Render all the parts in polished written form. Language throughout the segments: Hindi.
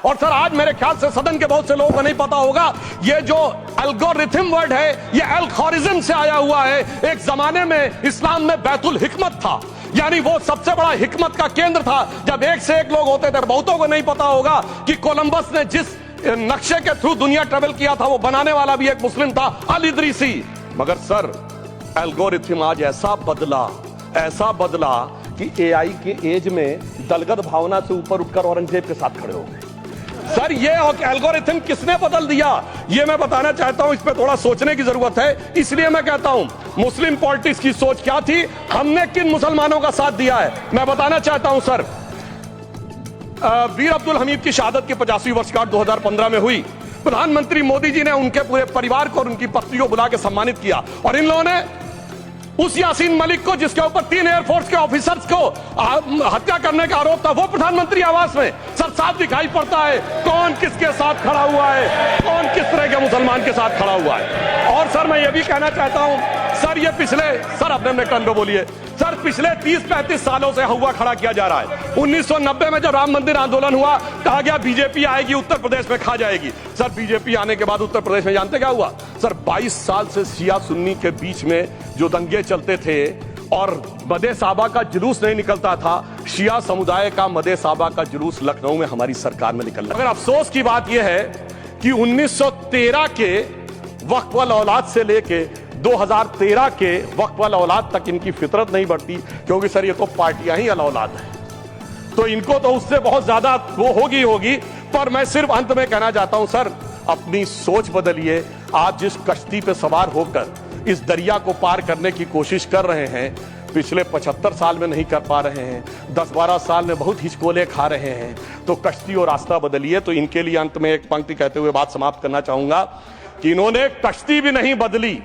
और सर आज मेरे ख्याल से सदन के बहुत से लोगों को नहीं पता होगा, ये जो एल्गोरिथम वर्ड है ये एल्गोरिज्म से आया हुआ है। एक जमाने में इस्लाम में बैतुल हिकमत था, यानी वो सबसे बड़ा हिकमत का केंद्र था। जब एक से एक लोग होते थे, बहुतों को नहीं पता होगा कि कोलंबस ने जिस नक्शे के थ्रू दुनिया ट्रेवल किया था वो बनाने वाला भी एक मुस्लिम था, अल इदरीसी। मगर सर एल्गोरिथम आज ऐसा बदला कि एआई के एज में दलगत भावना से ऊपर उठकर औरंगजेब के साथ खड़े हो गए। सर ये एल्गोरिथम किसने बदल दिया, ये मैं बताना चाहता हूं। इस पे थोड़ा सोचने की जरूरत है। इसलिए मैं कहता हूं मुस्लिम पॉलिटिक्स की सोच क्या थी, हमने किन मुसलमानों का साथ दिया है, मैं बताना चाहता हूं। सर वीर अब्दुल हमीद की शहादत की 50वीं वर्षगांठ 2015 में हुई। प्रधानमंत्री मोदी जी ने उनके पूरे परिवार को और उनकी पत्नी को बुला के सम्मानित किया, और इन लोगों ने उस यासीन मलिक को, जिसके ऊपर 3 एयरफोर्स के ऑफिसर्स को हत्या करने का आरोप था, वो प्रधानमंत्री आवास में। सर साफ दिखाई पड़ता है कौन किसके साथ खड़ा हुआ है, कौन किस तरह के मुसलमान के साथ खड़ा हुआ है। और सर मैं ये भी कहना चाहता हूं, सर ये सर अपने टन पे बोलिए, सर पिछले 30-35 सालों से हुआ खड़ा किया जा रहा है। 1990 में जब राम मंदिर आंदोलन हुआ, कहा गया बीजेपी आएगी उत्तर प्रदेश में खा जाएगी। सर बीजेपी आने के बाद उत्तर प्रदेश में जानते क्या हुआ? सर 22 साल से शिया सुन्नी के बीच में जो दंगे चलते थे और मदे साहबा का जुलूस नहीं निकलता था, शिया समुदाय का मदे साहबा का जुलूस लखनऊ में हमारी सरकार में निकल रहा है। मगर अफसोस की बात यह है कि 1913 के वक्फ वल औलाद से लेके 2013 के वक्फ वल औलाद तक इनकी फितरत नहीं बढ़ती, क्योंकि सर ये तो पार्टियां ही अल औलाद है, तो इनको तो उससे बहुत ज्यादा वो होगी। पर मैं सिर्फ अंत में कहना चाहता हूं, सर अपनी सोच बदलिए। आप जिस कश्ती पे सवार होकर इस दरिया को पार करने की कोशिश कर रहे हैं, पिछले 75 साल में नहीं कर पा रहे हैं, 10-12 साल में बहुत हिचकोले खा रहे हैं, तो कश्ती और रास्ता बदलिए। तो इनके लिए अंत में एक पंक्ति कहते हुए बात समाप्त करना चाहूंगा कि इन्होंने कश्ती भी नहीं बदली,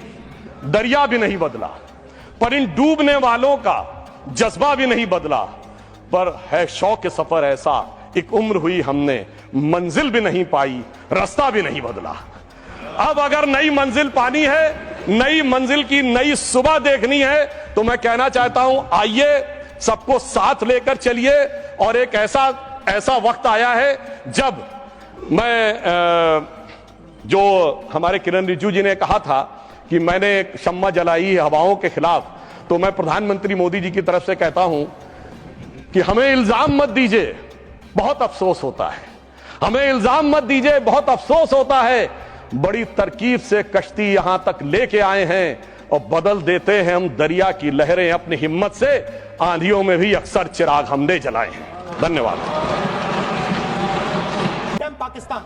दरिया भी नहीं बदला, पर इन डूबने वालों का जज्बा भी नहीं बदला। पर है शौक के सफर ऐसा, एक उम्र हुई हमने, मंजिल भी नहीं पाई, रास्ता भी नहीं बदला। अब अगर नई मंजिल पानी है, नई मंजिल की नई सुबह देखनी है, तो मैं कहना चाहता हूं आइए सबको साथ लेकर चलिए। और एक ऐसा वक्त आया है जब जो हमारे किरण रिजिजू जी ने कहा था कि मैंने शम्मा जलाई हवाओं के खिलाफ, तो मैं प्रधानमंत्री मोदी जी की तरफ से कहता हूं कि हमें इल्जाम मत दीजिए, बहुत अफसोस होता है। हमें इल्जाम मत दीजिए, बहुत अफसोस होता है। बड़ी तरकीब से कश्ती यहां तक लेके आए हैं और बदल देते हैं हम दरिया की लहरें अपनी हिम्मत से। आंधियों में भी अक्सर चिराग हमने जलाए हैं। धन्यवाद। Pakistan.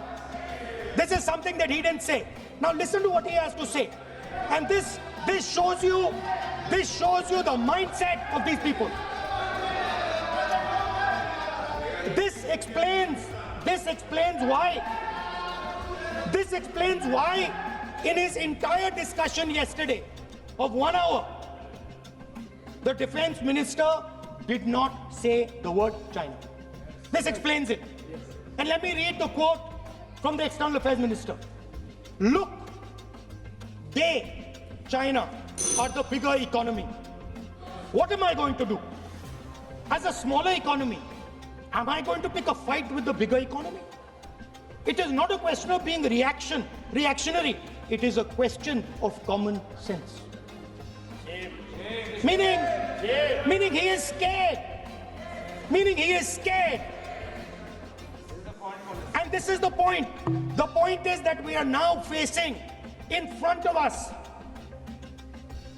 This is something that he didn't say. Now listen to what he has to say. And this shows you the mindset of these people. This explains why in his entire discussion yesterday of 1 hour, the defense minister did not say the word China. This explains it. And let me read the quote from the external affairs minister. Look, China are the bigger economy. What am I going to do? As a smaller economy, am I going to pick a fight with the bigger economy? It is not a question of being reactionary. It is a question of common sense. Meaning he is scared. And this is the point. The point is that we are now facing in front of us